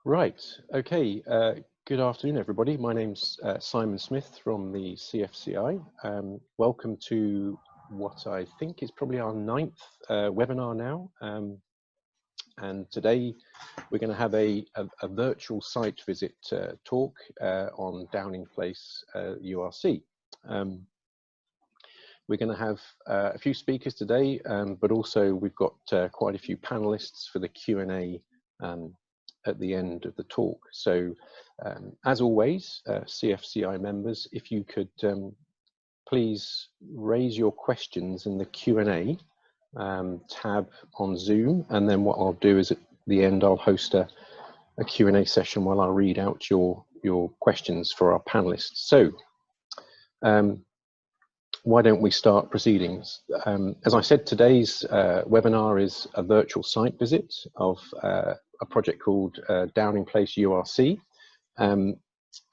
Right, okay. Good afternoon, everybody. My name's Simon Smith from the CFCI. Welcome to what I think is probably our 9th webinar now. And today we're going to have a virtual site visit talk on Downing Place URC. We're going to have a few speakers today, but also we've got quite a few panelists for the Q&A at the end of the talk. So as always, CFCI members, if you could please raise your questions in the Q&A tab on Zoom, and then what I'll do is at the end I'll host a Q&A session while I read out your questions for our panelists. So why don't we start proceedings? As I said, today's webinar is a virtual site visit of a project called Downing Place URC, and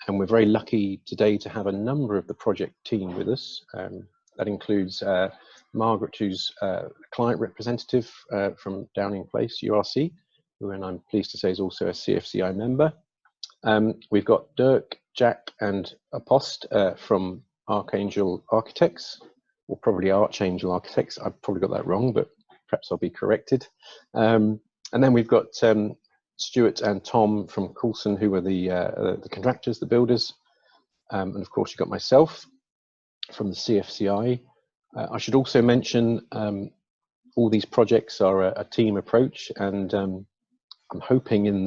we're very lucky today to have a number of the project team with us. That includes Margaret, who's client representative from Downing Place URC, who, and I'm pleased to say, is also a CFCI member. We've got Dirk, Jack and Apost from Archangel Architects, or probably Archangel Architects. I've probably got that wrong, but perhaps I'll be corrected. And then we've got Stuart and Tom from Coulson, who are the contractors, the builders. And of course, you've got myself from the CFCI. I should also mention all these projects are a team approach, and I'm hoping in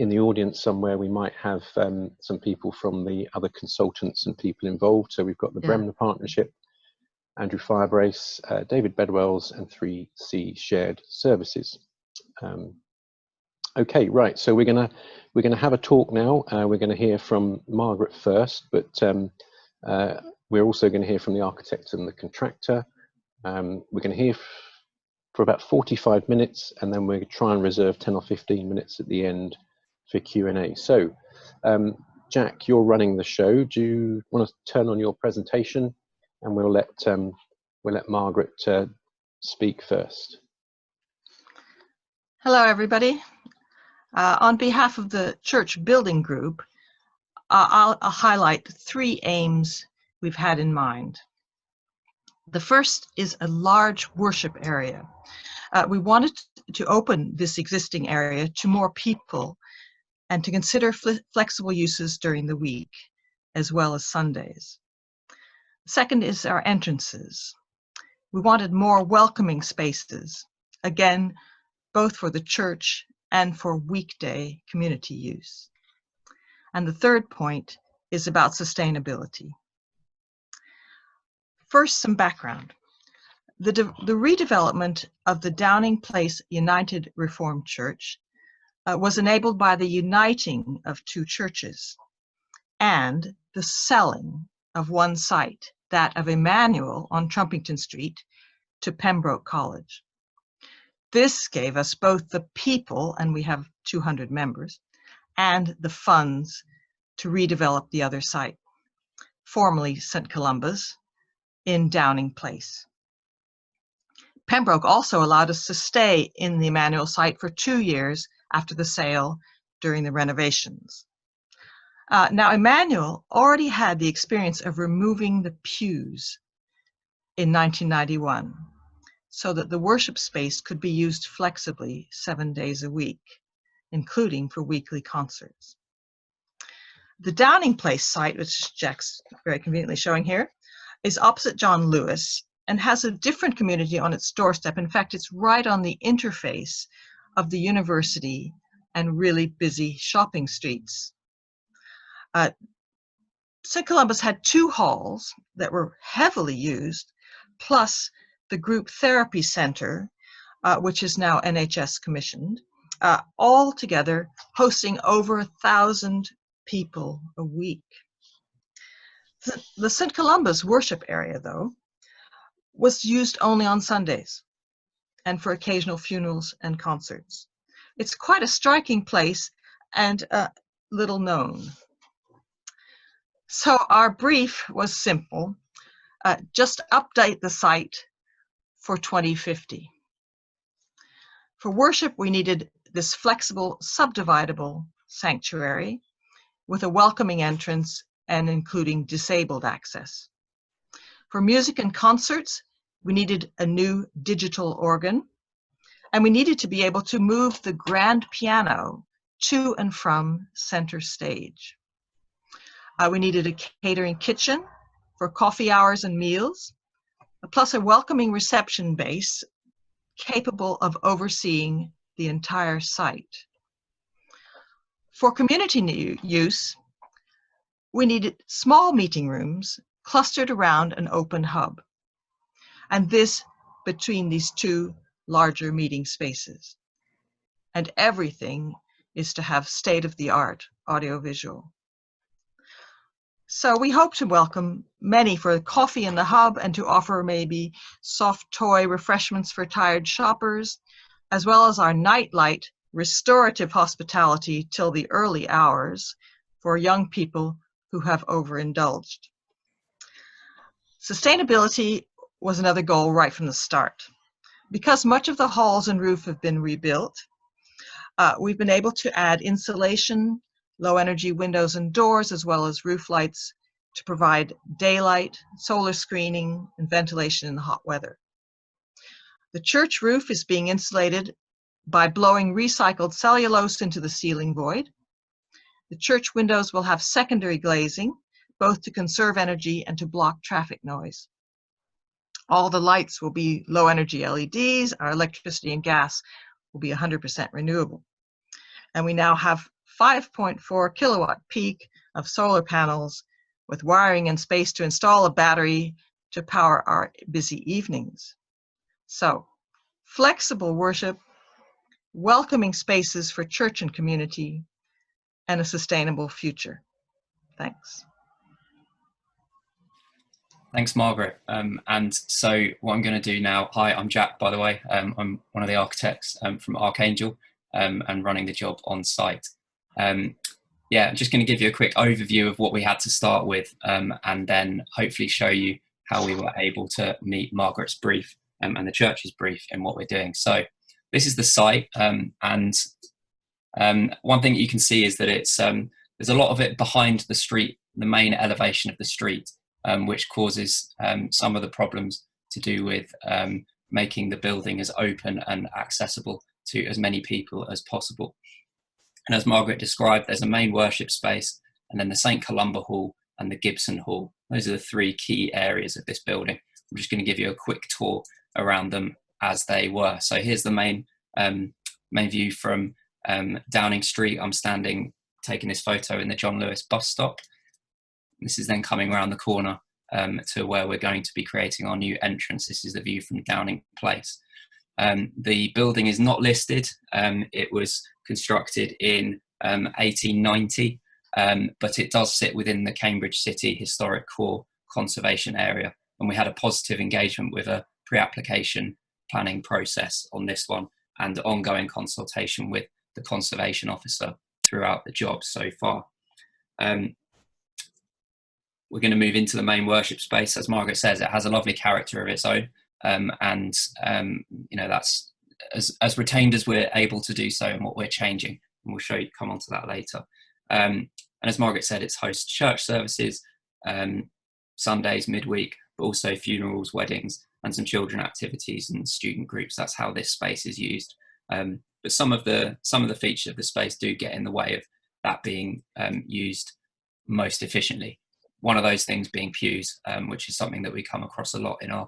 the audience somewhere we might have some people from the other consultants and people involved. So we've got the Bremner Partnership, Andrew Firebrace, David Bedwells, and 3C Shared Services. Okay, right. So we're gonna have a talk now. We're going to hear from Margaret first, but we're also going to hear from the architect and the contractor. We're going to hear for about 45 minutes, and then we're going to try and reserve 10 or 15 minutes at the end for Q&A. So, Jack, you're running the show. Do you want to turn on your presentation, and we'll let Margaret speak first. Hello, everybody. On behalf of the church building group, I'll highlight 3 aims we've had in mind. The first is a large worship area. We wanted to open this existing area to more people and to consider flexible uses during the week, as well as Sundays. Second is our entrances. We wanted more welcoming spaces, again, both for the church and for weekday community use. And the third point is about sustainability. First, some background. The redevelopment of the Downing Place United Reformed Church was enabled by the uniting of 2 churches and the selling of one site, that of Emmanuel on Trumpington Street, to Pembroke College. This gave us both the people, and we have 200 members, and the funds to redevelop the other site, formerly St Columba's, in Downing Place. Pembroke also allowed us to stay in the Emmanuel site for 2 years after the sale during the renovations. Now, Emmanuel already had the experience of removing the pews in 1991, so that the worship space could be used flexibly 7 days a week, including for weekly concerts. The Downing Place site, which Jack's very conveniently showing here, is opposite John Lewis and has a different community on its doorstep. In fact, it's right on the interface of the university and really busy shopping streets. St Columba's had 2 halls that were heavily used, plus the group therapy center, which is now NHS commissioned, all together hosting over 1,000 people a week. The St Columba's worship area, though, was used only on Sundays and for occasional funerals and concerts. It's quite a striking place and little known. So our brief was simple: just update the site for 2050. For worship, we needed this flexible, subdividable sanctuary with a welcoming entrance and including disabled access. For music and concerts, we needed a new digital organ, and we needed to be able to move the grand piano to and from center stage. We needed a catering kitchen for coffee hours and meals, plus a welcoming reception base capable of overseeing the entire site. For community use, we needed small meeting rooms clustered around an open hub, and this between these two larger meeting spaces. And everything is to have state-of-the-art audiovisual. So we hope to welcome many for coffee in the hub and to offer maybe soft toy refreshments for tired shoppers, as well as our nightlight restorative hospitality till the early hours for young people who have overindulged. Sustainability was another goal right from the start. Because much of the halls and roof have been rebuilt, we've been able to add insulation, low energy windows and doors, as well as roof lights to provide daylight, solar screening, and ventilation in the hot weather. The church roof is being insulated by blowing recycled cellulose into the ceiling void. The church windows will have secondary glazing, both to conserve energy and to block traffic noise. All the lights will be low energy LEDs. Our electricity and gas will be 100% renewable. And we now have 5.4 kilowatt peak of solar panels with wiring and space to install a battery to power our busy evenings. So, flexible worship, welcoming spaces for church and community, and a sustainable future. Thanks. Thanks, Margaret. And so what I'm going to do now, hi, I'm Jack, by the way. I'm one of the architects from Archangel and running the job on site. Yeah, I'm just going to give you a quick overview of what we had to start with and then hopefully show you how we were able to meet Margaret's brief and the church's brief in what we're doing. So this is the site, and one thing you can see is that it's there's a lot of it behind the street, the main elevation of the street, which causes some of the problems to do with making the building as open and accessible to as many people as possible. And as Margaret described, there's a main worship space, and then the St Columba Hall and the Gibson Hall. Those are the three key areas of this building. I'm just going to give you a quick tour around them as they were. So here's the main view from Downing Street. I'm standing, taking this photo in the John Lewis bus stop. This is then coming around the corner to where we're going to be creating our new entrance. This is the view from Downing Place. The building is not listed. It was constructed in 1890, but it does sit within the Cambridge City Historic Core Conservation Area. And we had a positive engagement with a pre-application planning process on this one and ongoing consultation with the conservation officer throughout the job so far. We're going to move into the main worship space. As Margaret says, it has a lovely character of its own, and you know, that's as retained as we're able to do so and what we're changing, and we'll show you, come on to that later. And as Margaret said, it's hosts church services, Sundays, midweek, but also funerals, weddings, and some children activities and student groups. That's how this space is used. But some of the features of the space do get in the way of that being used most efficiently. One of those things being pews, which is something that we come across a lot in our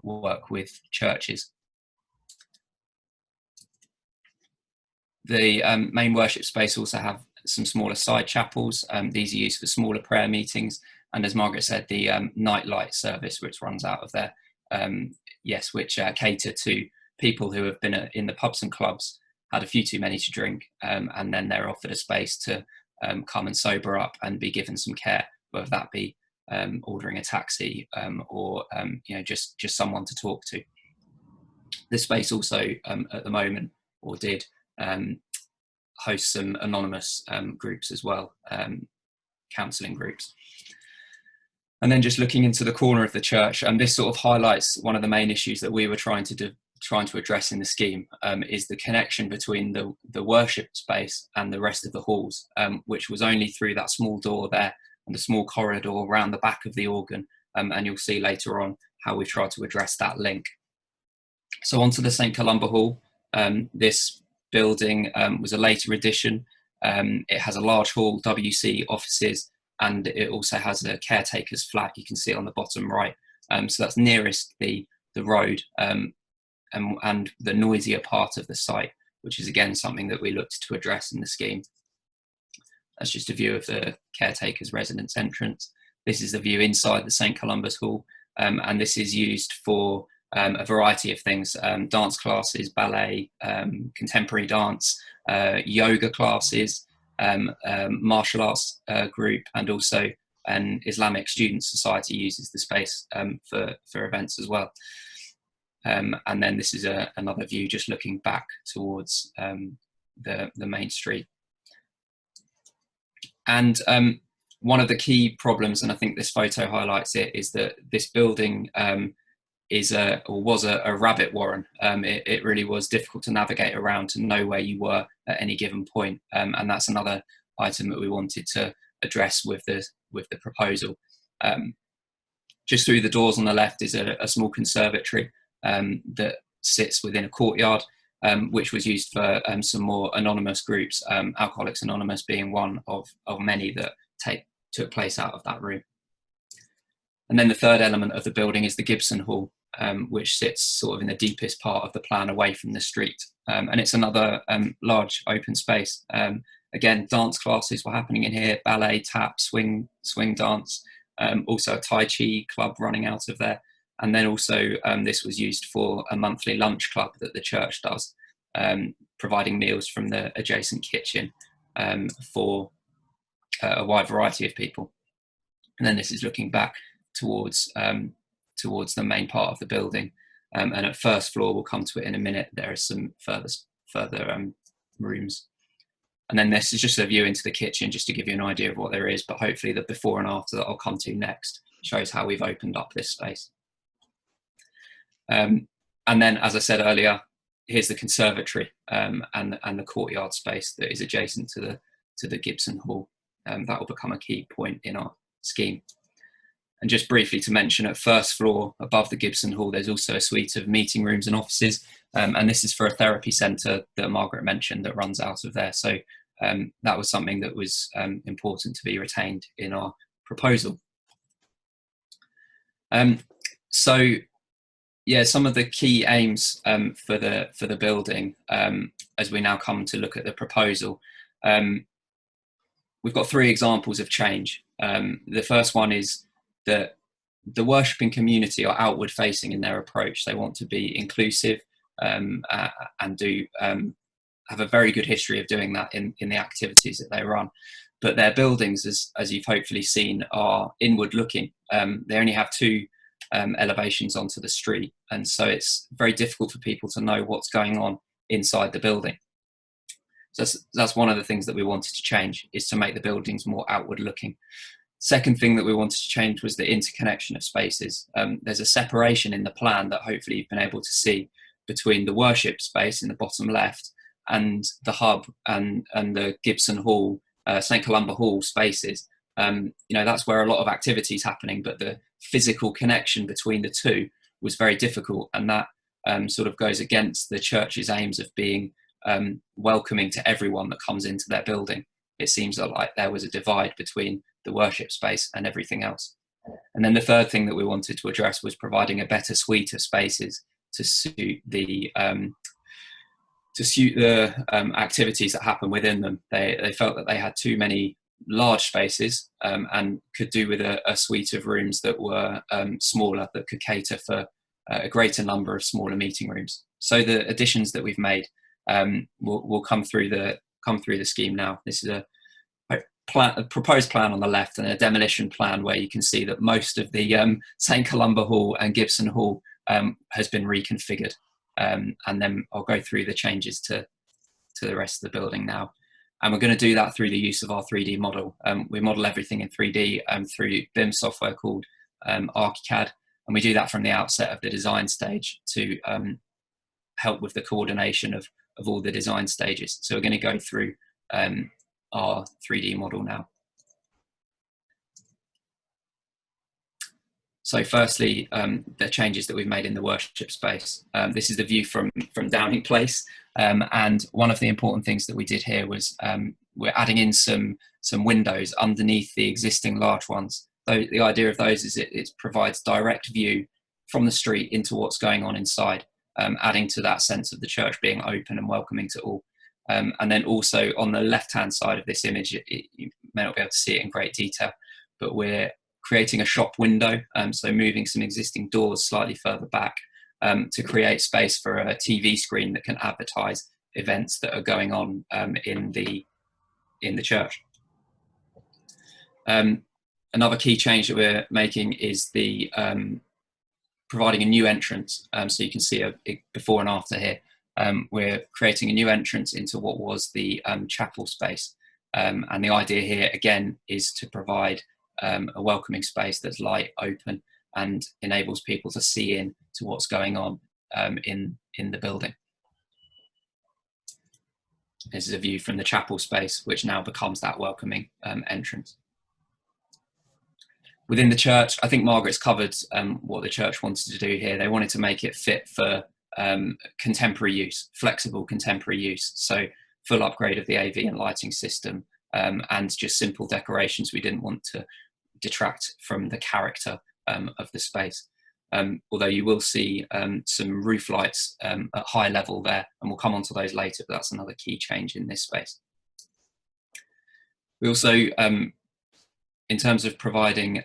work with churches. The main worship space also have some smaller side chapels. These are used for smaller prayer meetings. And as Margaret said, the night light service, which runs out of there, yes, which cater to people who have been in the pubs and clubs, had a few too many to drink, and then they're offered a space to come and sober up and be given some care, whether that be ordering a taxi or you know, just someone to talk to. This space also at the moment, or did, host some anonymous groups as well, counselling groups. And then just looking into the corner of the church, and this sort of highlights one of the main issues that we were trying to trying to address in the scheme is the connection between the worship space and the rest of the halls, which was only through that small door there and a small corridor around the back of the organ, and you'll see later on how we've tried to address that link. So onto the St Columba Hall. This building was a later addition. It has a large hall, WC offices, and it also has a caretaker's flat. You can see it on the bottom right. So that's nearest the road and the noisier part of the site, which is again something that we looked to address in the scheme. That's just a view of the caretaker's residence entrance. This is the view inside the St Columba's Hall, and this is used for a variety of things: dance classes, ballet, contemporary dance, yoga classes, martial arts group, and also an Islamic student society uses the space for events as well. And then this is another view just looking back towards the main street. And one of the key problems, and I think this photo highlights it, is that this building was a rabbit warren. It really was difficult to navigate around to know where you were at any given point, and that's another item that we wanted to address with the proposal. Just through the doors on the left is a small conservatory that sits within a courtyard, which was used for some more anonymous groups, Alcoholics Anonymous being one of many that took place out of that room. And then the third element of the building is the Gibson Hall, which sits sort of in the deepest part of the plan away from the street. And it's another large open space. Again, dance classes were happening in here: ballet, tap, swing dance, also a Tai Chi club running out of there. And then also this was used for a monthly lunch club that the church does, providing meals from the adjacent kitchen for a wide variety of people. And then this is looking back towards the main part of the building. And at first floor, we'll come to it in a minute, there are some further rooms. And then this is just a view into the kitchen, just to give you an idea of what there is, but hopefully the before and after that I'll come to next shows how we've opened up this space. And then, as I said earlier, here's the conservatory and the courtyard space that is adjacent to the Gibson Hall. That will become a key point in our scheme. And just briefly to mention, at first floor above the Gibson Hall, there's also a suite of meeting rooms and offices. And this is for a therapy centre that Margaret mentioned that runs out of there. So that was something that was important to be retained in our proposal. So yeah, some of the key aims for the building, as we now come to look at the proposal, we've got 3 examples of change. The first one is that the worshipping community are outward facing in their approach. They want to be inclusive and do have a very good history of doing that in the activities that they run. But their buildings, as you've hopefully seen, are inward looking. They only have 2 elevations onto the street, and so it's very difficult for people to know what's going on inside the building. So that's one of the things that we wanted to change, is to make the buildings more outward looking. Second thing that we wanted to change was the interconnection of spaces. There's a separation in the plan that hopefully you've been able to see between the worship space in the bottom left and the hub and the Gibson Hall, St Columba Hall spaces. That's where a lot of activity is happening, but the physical connection between the two was very difficult, and that sort of goes against the church's aims of being welcoming to everyone that comes into their building. It seems like there was a divide between the worship space and everything else. And then the third thing that we wanted to address was providing a better suite of spaces to suit the activities that happen within them. They felt that they had too many large spaces and could do with a suite of rooms that were smaller, that could cater for a greater number of smaller meeting rooms. So the additions that we've made will come through the scheme now. This is a proposed plan on the left and a demolition plan where you can see that most of the St Columba Hall and Gibson Hall has been reconfigured, and then I'll go through the changes to the rest of the building now. And we're going to do that through the use of our 3D model. We model everything in 3D through BIM software called Archangel, and we do that from the outset of the design stage to help with the coordination of all the design stages. So we're going to go through our 3D model now. So firstly, the changes that we've made in the worship space. This is the view from Downing Place. And one of the important things that we did here was we're adding in some windows underneath the existing large ones. So the idea of those is it provides direct view from the street into what's going on inside, adding to that sense of the church being open and welcoming to all. And then also on the left-hand side of this image, you may not be able to see it in great detail, but we're creating a shop window, so moving some existing doors slightly further back to create space for a TV screen that can advertise events that are going on in the church. Another key change that we're making is the providing a new entrance. So you can see a before and after here. We're creating a new entrance into what was the chapel space. And the idea here, again, is to provide a welcoming space that's light, open, and enables people to see in to what's going on in the building. This is a view from the chapel space, which now becomes that welcoming entrance. Within the church, I think Margaret's covered what the church wanted to do here. They wanted to make it fit for contemporary use, flexible contemporary use. So full upgrade of the AV and lighting system, and just simple decorations. We didn't want to detract from the character of the space. Although you will see some roof lights at high level there, and we'll come on to those later, but that's another key change in this space. We also, in terms of providing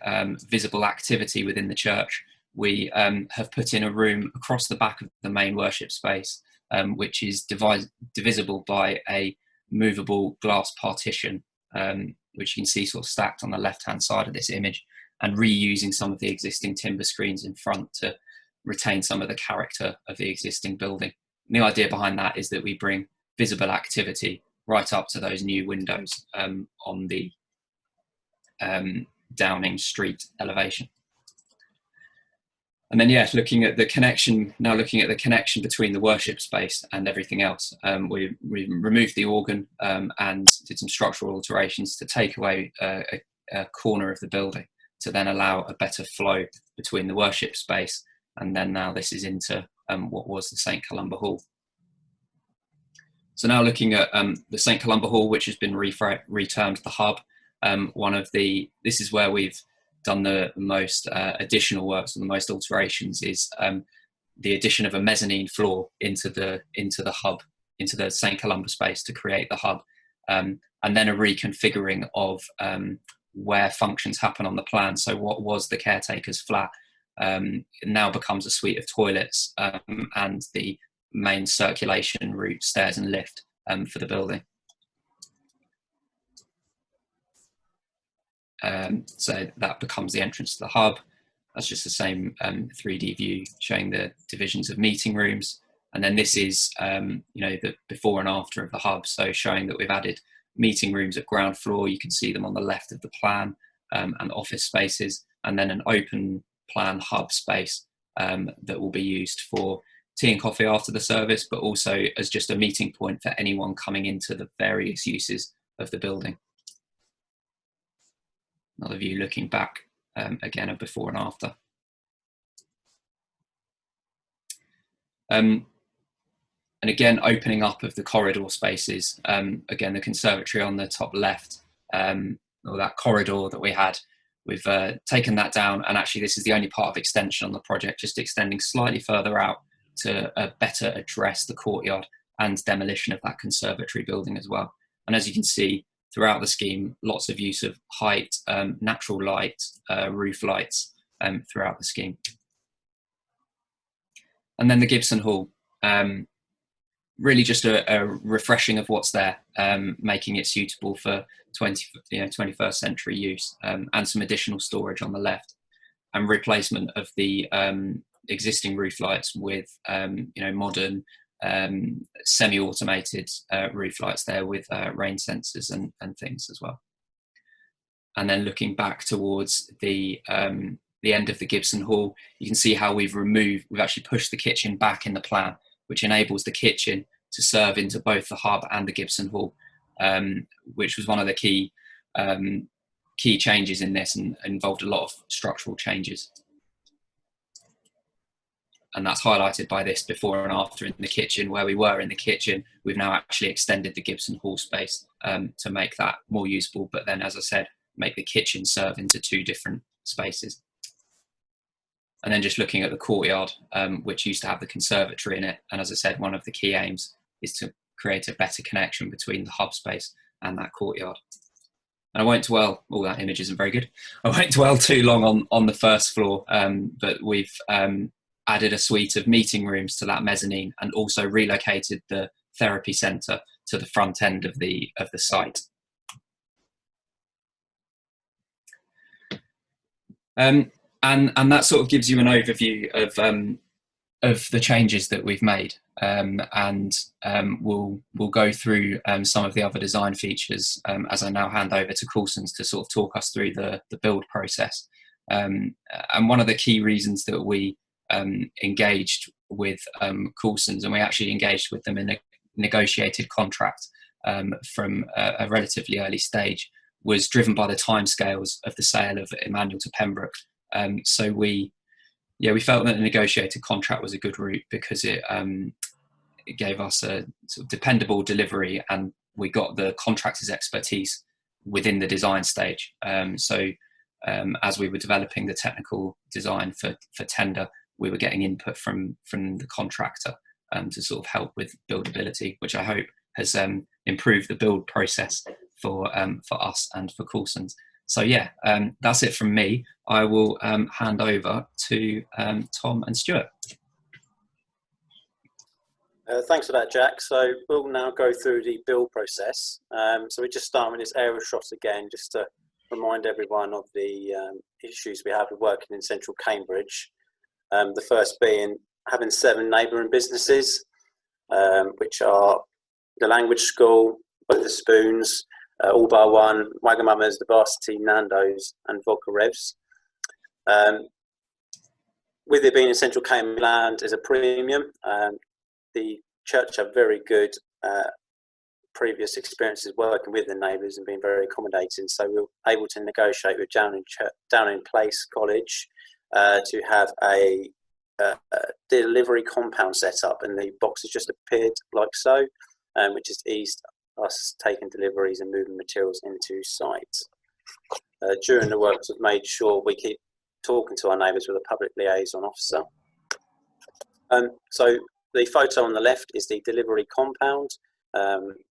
visible activity within the church, we have put in a room across the back of the main worship space, which is divisible by a movable glass partition, which you can see sort of stacked on the left-hand side of this image, and reusing some of the existing timber screens in front to retain some of the character of the existing building. And the idea behind that is that we bring visible activity right up to those new windows on the Downing Street elevation. And then, yeah, looking at the connection between the worship space and everything else. We removed the organ and did some structural alterations to take away a corner of the building to then allow a better flow between the worship space. And then now this is into what was the St Columba Hall. So now looking at the St Columba Hall, which has been retermed the hub. This is where we've done the most additional works and the most alterations, is the addition of a mezzanine floor into the hub, into the St Columba space to create the hub, and then a reconfiguring of where functions happen on the plan. So what was the caretaker's flat it now becomes a suite of toilets and the main circulation route, stairs and lift for the building. So that becomes the entrance to the hub. That's just the same 3D view showing the divisions of meeting rooms. And then this is, the before and after of the hub. So showing that we've added meeting rooms at ground floor. You can see them on the left of the plan, and office spaces, and then an open plan hub space that will be used for tea and coffee after the service, but also as just a meeting point for anyone coming into the various uses of the building. Another view looking back, again, of before and after. And again, opening up of the corridor spaces. Again, the conservatory on the top left, or that corridor that we had, we've taken that down, and actually this is the only part of extension on the project, just extending slightly further out to better address the courtyard and demolition of that conservatory building as well. And as you can see, throughout the scheme, lots of use of height, natural light, roof lights throughout the scheme. And then the Gibson Hall, really just a refreshing of what's there, making it suitable for 21st century use, and some additional storage on the left, and replacement of the existing roof lights with modern semi-automated roof lights there with rain sensors and things as well. And then looking back towards the end of the Gibson Hall, you can see how we've actually pushed the kitchen back in the plan, which enables the kitchen to serve into both the hub and the Gibson Hall, which was one of the key changes in this, and involved a lot of structural changes. And that's highlighted by this before and after in the kitchen. Where we were in the kitchen, we've now actually extended the Gibson Hall space to make that more usable, but then, as I said, make the kitchen serve into 2 different spaces. And then just looking at the courtyard, which used to have the conservatory in it, and as I said, one of the key aims is to create a better connection between the hub space and that courtyard. And I won't dwell, that image isn't very good. I won't dwell too long on the first floor, but we've added a suite of meeting rooms to that mezzanine, and also relocated the therapy centre to the front end of the site. And that sort of gives you an overview of the changes that we've made, and we'll go through some of the other design features as I now hand over to Coulson's to sort of talk us through the build process. And one of the key reasons that we engaged with Coulson's, and we actually engaged with them in a negotiated contract from a relatively early stage, was driven by the timescales of the sale of Emmanuel to Pembroke. So we felt that a negotiated contract was a good route, because it gave us a sort of dependable delivery, and we got the contractor's expertise within the design stage. As we were developing the technical design for tender, we were getting input from the contractor to sort of help with buildability, which I hope has improved the build process for us and for Coulson's. So yeah, that's it from me. I will hand over to Tom and Stuart. Thanks for that, Jack. So we'll now go through the build process. So we just start with this aerial shot again, just to remind everyone of the issues we have with working in central Cambridge. The first being having 7 neighbouring businesses, which are the Language School, both the Spoons, All Bar One, Wagamama's, the Varsity, Nando's, and Vodka Revs. With it being in central Cambridge, land is a premium. The church have very good previous experiences working with the neighbours and being very accommodating, so we were able to negotiate with Downing Place College to have a delivery compound set up, and the boxes just appeared like so, which has eased us taking deliveries and moving materials into site. During the works, we've made sure we keep talking to our neighbours with a public liaison officer. So the photo on the left is the delivery compound.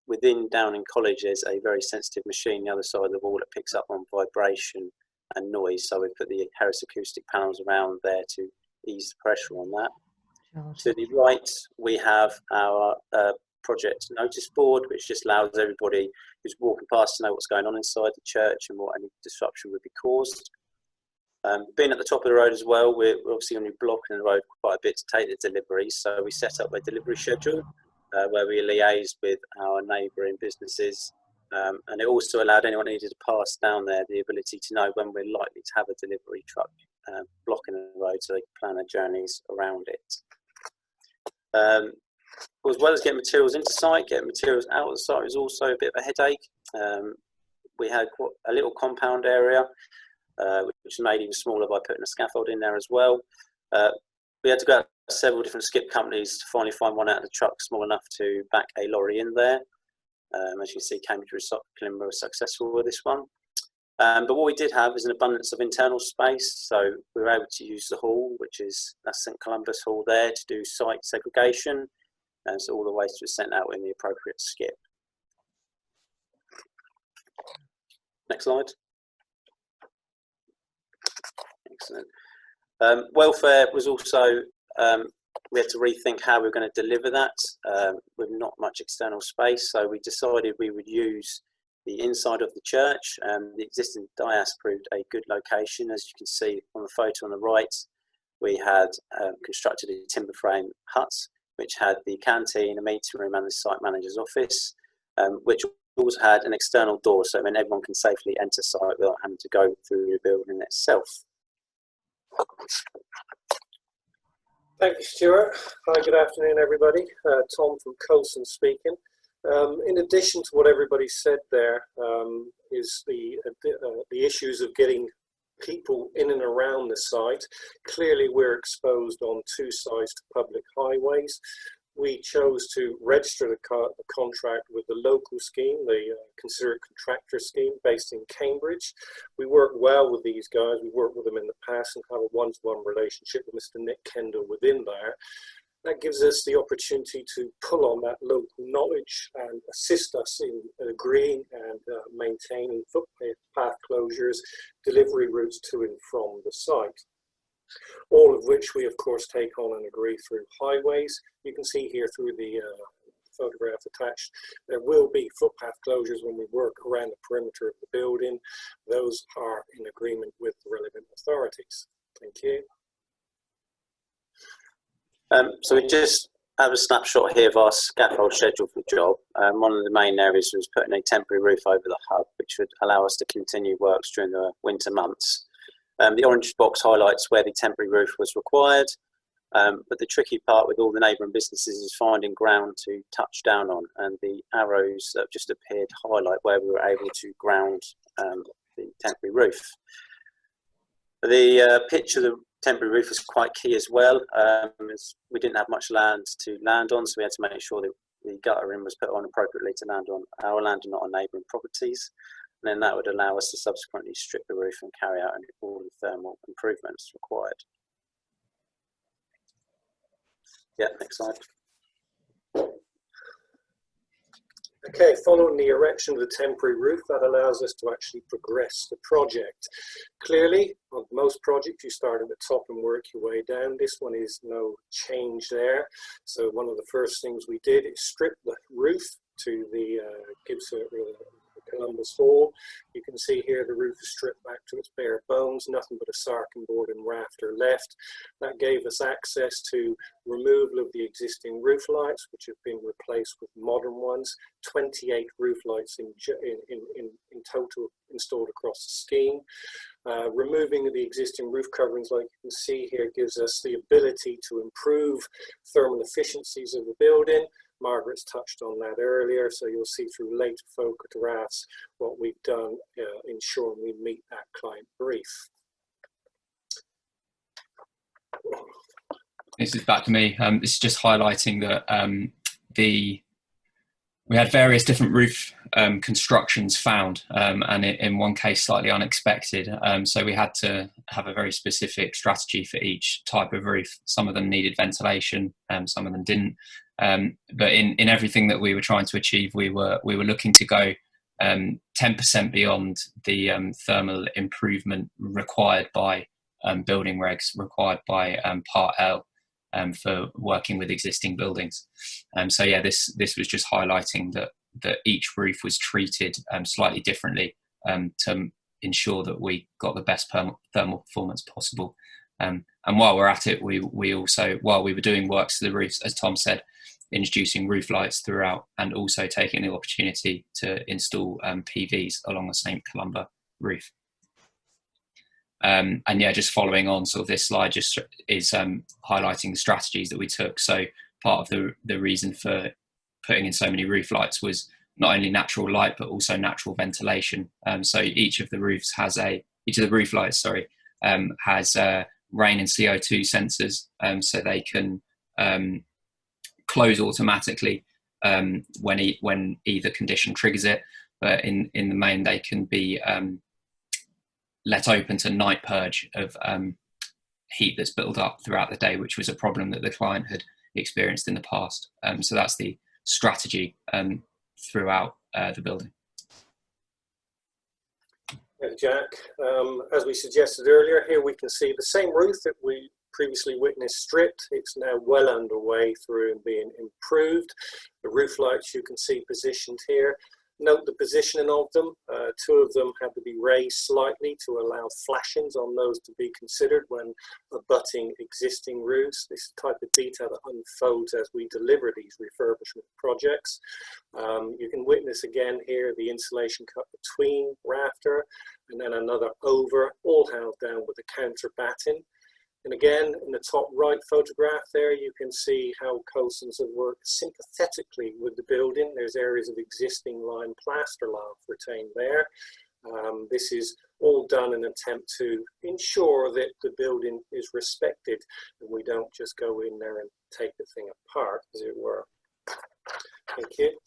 Within Downing College there's a very sensitive machine the other side of the wall that picks up on vibration and noise, so we put the Harris acoustic panels around there to ease the pressure on that. To the right we have our project notice board, which just allows everybody who's walking past to know what's going on inside the church and what any disruption would be caused. Being at the top of the road as well, we're obviously going to be blocking the road quite a bit to take the deliveries, so we set up a delivery schedule where we liaise with our neighbouring businesses, and it also allowed anyone who needed to pass down there the ability to know when we're likely to have a delivery truck blocking the road, so they can plan their journeys around it. As well as getting materials into site, getting materials out of the site is also a bit of a headache. We had a little compound area, which is made even smaller by putting a scaffold in there as well. We had to go out to several different skip companies to finally find one out of the truck small enough to back a lorry in there. As you can see, Cambridge Recycling was successful with this one. But what we did have is an abundance of internal space, so we were able to use the hall, that's St Columba's hall there, to do site segregation, and so all the waste was sent out in the appropriate skip. Next slide. Excellent. Welfare was also, we had to rethink how we were going to deliver that with not much external space, so we decided we would use the inside of the church. The existing dais proved a good location. As you can see on the photo on the right, we had constructed a timber frame hut which had the canteen, a meeting room and the site manager's office, which also had an external door, so then everyone can safely enter site without having to go through the building itself. Thank you, Stuart. Hi, good afternoon, everybody. Tom from Coulson speaking. In addition to what everybody said there, is the issues of getting people in and around the site. Clearly, we're exposed on two sides to public highways. We chose to register the contract with the local scheme, the Considerate Contractor scheme based in Cambridge. We work well with these guys. We've worked with them in the past and have a one-to-one relationship with Mr. Nick Kendall within there. That gives us the opportunity to pull on that local knowledge and assist us in agreeing and maintaining footpath closures, delivery routes to and from the site. All of which we of course take on and agree through highways. You can see here through the photograph attached, there will be footpath closures when we work around the perimeter of the building. Those are in agreement with the relevant authorities. Thank you. So we just have a snapshot here of our scaffold schedule for the job. One of the main areas was putting a temporary roof over the hub, which would allow us to continue works during the winter months. The orange box highlights where the temporary roof was required, but the tricky part with all the neighbouring businesses is finding ground to touch down on, and the arrows that have just appeared highlight where we were able to ground the temporary roof. The pitch of the temporary roof was quite key as well, as we didn't have much land to land on, so we had to make sure that the guttering was put on appropriately to land on our land and not on neighbouring properties. And then that would allow us to subsequently strip the roof and carry out all the thermal improvements required. Yeah, next slide. Okay, following the erection of the temporary roof, that allows us to actually progress the project. Clearly, on most projects, you start at the top and work your way down. This one is no change there. So one of the first things we did is strip the roof to the Columbus Hall. You can see here the roof is stripped back to its bare bones, nothing but a sarking board and rafter left. That gave us access to removal of the existing roof lights, which have been replaced with modern ones. 28 roof lights in total installed across the scheme. Removing the existing roof coverings, like you can see here, gives us the ability to improve thermal efficiencies of the building. Margaret's touched on that earlier, so you'll see through later photographs what we've done ensuring we meet that client brief. This is back to me. This is just highlighting that we had various different roof constructions found, and in one case slightly unexpected. So we had to have a very specific strategy for each type of roof. Some of them needed ventilation, some of them didn't. But in everything that we were trying to achieve, we were looking to go 10% beyond the thermal improvement required by building regs, required by Part L for working with existing buildings. So yeah, this was just highlighting that each roof was treated slightly differently to ensure that we got the best thermal performance possible. And while we're at it, we also, while we were doing works to the roofs, as Tom said, introducing roof lights throughout, and also taking the opportunity to install PVs along the St Columba roof. And yeah, just following on, sort of this slide just is highlighting the strategies that we took. So part of the reason for putting in so many roof lights was not only natural light, but also natural ventilation. So each of the roofs has each of the roof lights, has rain and CO2 sensors, so they can close automatically when either condition triggers it, but in the main they can be let open to night purge of heat that's built up throughout the day, which was a problem that the client had experienced in the past. So that's the strategy throughout the building. Thank you, Jack. As we suggested earlier, here we can see the same roof that we previously witnessed stripped. It's now well underway through and being improved. The roof lights you can see positioned here. Note the positioning of them. Two of them had to be raised slightly to allow flashings on those to be considered when abutting existing roofs. This is the type of detail that unfolds as we deliver these refurbishment projects. You can witness again here the insulation cut between rafter and then another over, all held down with a counter batting. And again, in the top right photograph there, you can see how Coulson's have worked sympathetically with the building. There's areas of existing lime plaster lath retained there. This is all done in an attempt to ensure that the building is respected and we don't just go in there and take the thing apart, as it were. Thank you.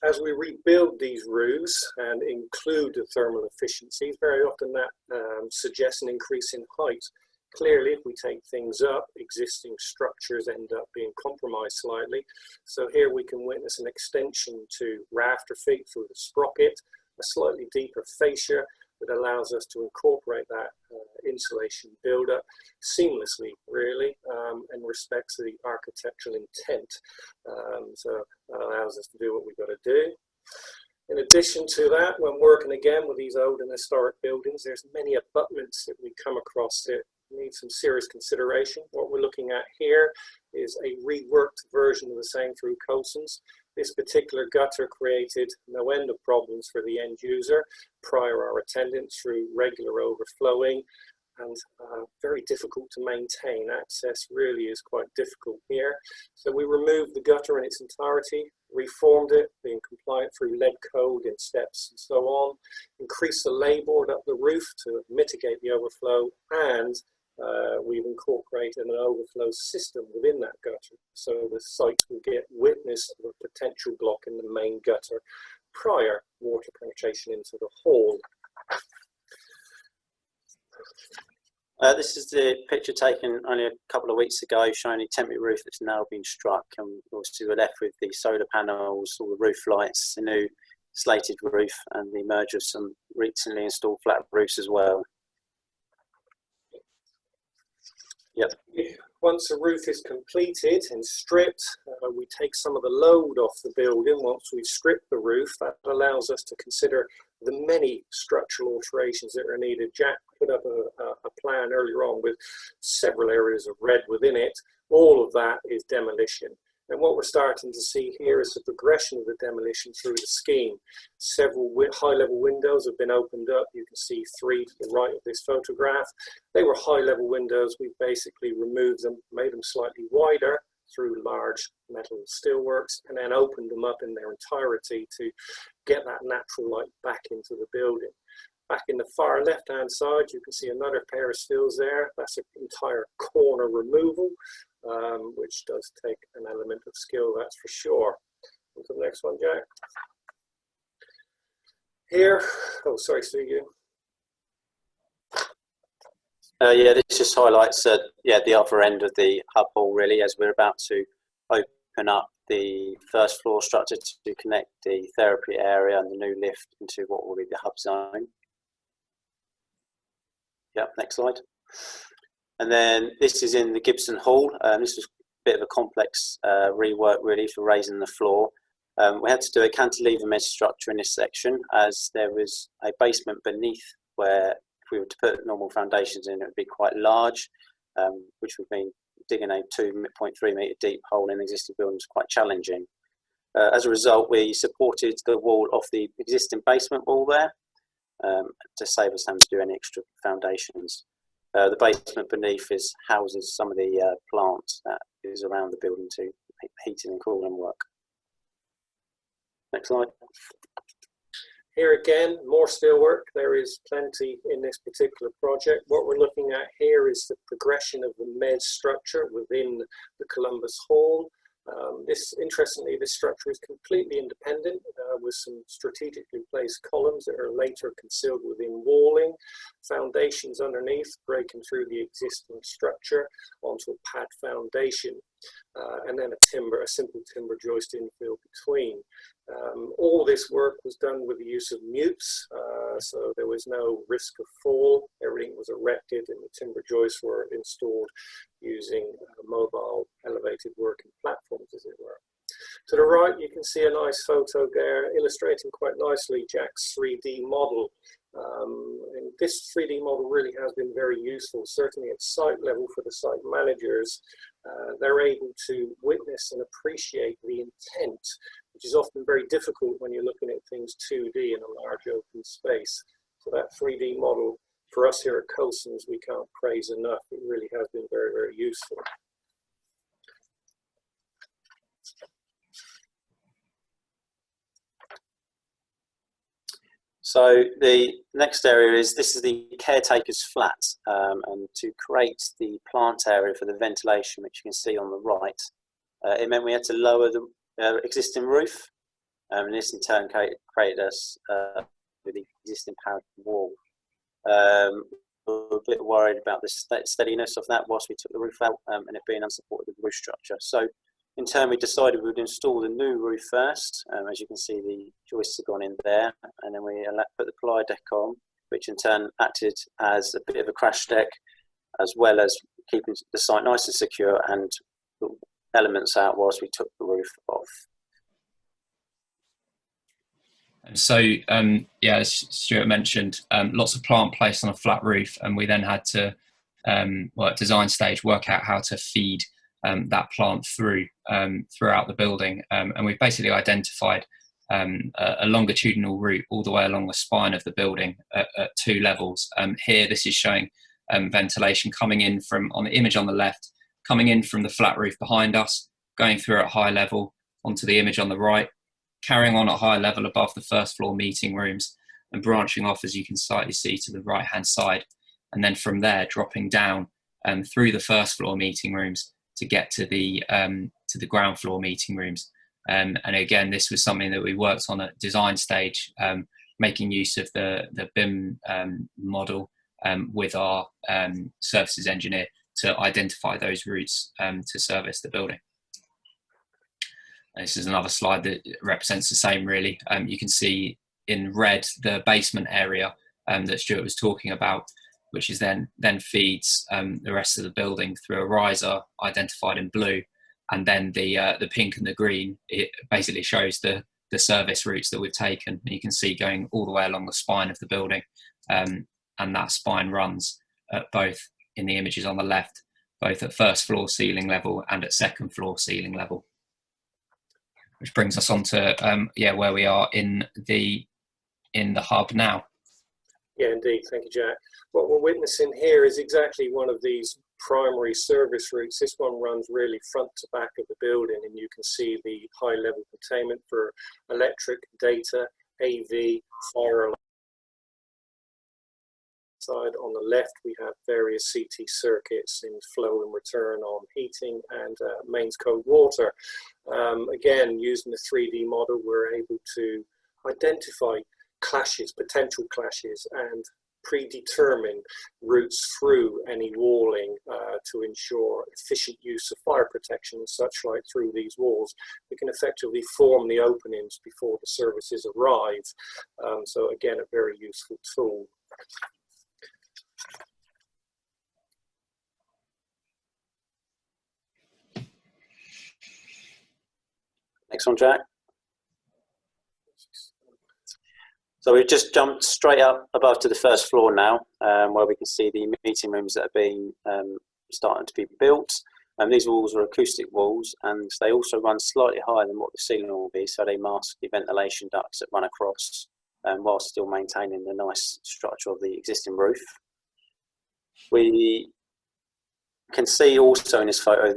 As we rebuild these roofs and include the thermal efficiencies, very often that suggests an increase in height. Clearly, if we take things up, existing structures end up being compromised slightly. So here we can witness an extension to rafter feet through the sprocket, a slightly deeper fascia that allows us to incorporate that insulation build-up seamlessly, really, and respects the architectural intent. So that allows us to do what we've got to do. In addition to that, when working again with these old and historic buildings, there's many abutments that we come across that need some serious consideration. What we're looking at here is a reworked version of the same through Coulson's. This particular gutter created no end of problems for the end user prior our attendance through regular overflowing and very difficult to maintain. Access really is quite difficult here. So we removed the gutter in its entirety, reformed it, being compliant through lead code in steps and so on, increased the layboard up the roof to mitigate the overflow, and we've incorporated an overflow system within that gutter, so the site will get witness of a potential block in the main gutter prior water penetration into the hall. This is the picture taken only a couple of weeks ago, showing a temporary roof that's now been struck, and obviously we're left with the solar panels, all the roof lights, the new slated roof, and the merge of some recently installed flat roofs as well. Yep. Once a roof is completed and stripped, we take some of the load off the building. Once we've stripped the roof, that allows us to consider the many structural alterations that are needed. Jack put up a plan earlier on with several areas of red within it. All of that is demolition. And what we're starting to see here is the progression of the demolition through the scheme. Several high-level windows have been opened up. You can see 3 to the right of this photograph. They were high-level windows. We've basically removed them, made them slightly wider through large metal steelworks, and then opened them up in their entirety to get that natural light back into the building. Back in the far left-hand side, you can see another pair of stills there. That's an entire corner removal, which does take an element of skill, that's for sure. On to the next one, Jack. Here, oh, sorry, Sue. Yeah, this just highlights the other end of the hub hall, really, as we're about to open up the first floor structure to connect the therapy area and the new lift into what will be the hub zone. Yep, next slide. And then this is in the Gibson Hall. This was a bit of a complex rework, really, for raising the floor. We had to do a cantilever mesh structure in this section, as there was a basement beneath where, if we were to put normal foundations in, it would be quite large, which would mean digging a 2.3 metre deep hole in the existing building was quite challenging. As a result, we supported the wall off the existing basement wall there, to save us having to do any extra foundations. The basement beneath houses some of the plants that is around the building to heating and cooling work. Next slide. Here again, more steelwork. There is plenty in this particular project. What we're looking at here is the progression of the MES structure within the Columbus Hall. Interestingly, this structure is completely independent, with some strategically placed columns that are later concealed within walling, foundations underneath breaking through the existing structure onto a pad foundation, and then a simple timber joist infill between. All this work was done with the use of mutes, so there was no risk of fall. Everything was erected and the timber joists were installed using mobile elevated working platforms, as it were. To the right, you can see a nice photo there illustrating quite nicely Jack's 3D model. And this 3D model really has been very useful, certainly at site level for the site managers. They're able to witness and appreciate the intent, which is often very difficult when you're looking at things 2D in a large open space. So that 3D model for us here at Coulson, we can't praise enough. It really has been very, very useful. So the next area is, this is the caretaker's flat, and to create the plant area for the ventilation, which you can see on the right, it meant we had to lower the existing roof, and this in turn created us with the existing parapet wall. We were a bit worried about the steadiness of that whilst we took the roof out, and it being unsupported with the roof structure. So in turn, we decided we would install the new roof first. As you can see, the joists have gone in there, and then we put the ply deck on, which in turn acted as a bit of a crash deck, as well as keeping the site nice and secure and the elements out whilst we took the roof off. And so, yeah, as Stuart mentioned, lots of plant placed on a flat roof, and we then had to, well, at design stage, work out how to feed that plant throughout the building, and we've basically identified a longitudinal route all the way along the spine of the building at 2 levels. Here, this is showing ventilation coming in from, on the image on the left, coming in from the flat roof behind us, going through at high level onto the image on the right, carrying on at high level above the first floor meeting rooms, and branching off, as you can slightly see, to the right hand side, and then from there dropping down through the first floor meeting rooms to get to the ground floor meeting rooms. And again, this was something that we worked on at design stage, making use of the BIM model with our services engineer to identify those routes to service the building. And this is another slide that represents the same, really. You can see in red the basement area that Stuart was talking about, which is then feeds the rest of the building through a riser identified in blue, and then the pink and the green, it basically shows the service routes that we've taken. And you can see going all the way along the spine of the building, and that spine runs at both, in the images on the left, both at first floor ceiling level and at second floor ceiling level. Which brings us on to yeah, where we are in the hub now. Yeah, indeed. Thank you, Jack. What we're witnessing here is exactly one of these primary service routes. This one runs really front to back of the building, and you can see the high level containment for electric, data, AV, fire alarm. Side on the left, we have various CT circuits in flow and return on heating and mains code water. Again, using the 3D model, we're able to identify clashes, potential clashes, and predetermine routes through any walling to ensure efficient use of fire protection and such like through these walls. We can effectively form the openings before the services arrive. So again, a very useful tool. Next one, Jack. So we've just jumped straight up above to the first floor now, where we can see the meeting rooms that are being starting to be built. And these walls are acoustic walls, and they also run slightly higher than what the ceiling will be, so they mask the ventilation ducts that run across, while still maintaining the nice structure of the existing roof. We can see also in this photo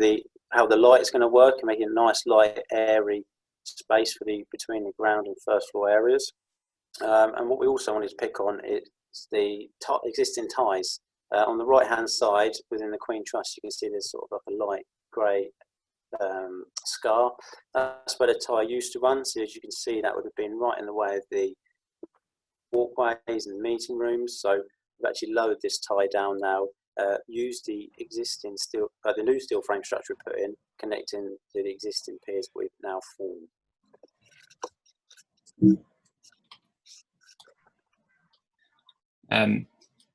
how the light is going to work and making a nice light, airy space for between the ground and first floor areas. And what we also wanted to pick on is the existing ties. On the right hand side within the Queen Truss, you can see there's sort of like a light grey scar. That's where the tie used to run. So as you can see, that would have been right in the way of the walkways and the meeting rooms. So we've actually lowered this tie down now, used the existing steel, the new steel frame structure we put in, connecting to the existing piers we've now formed.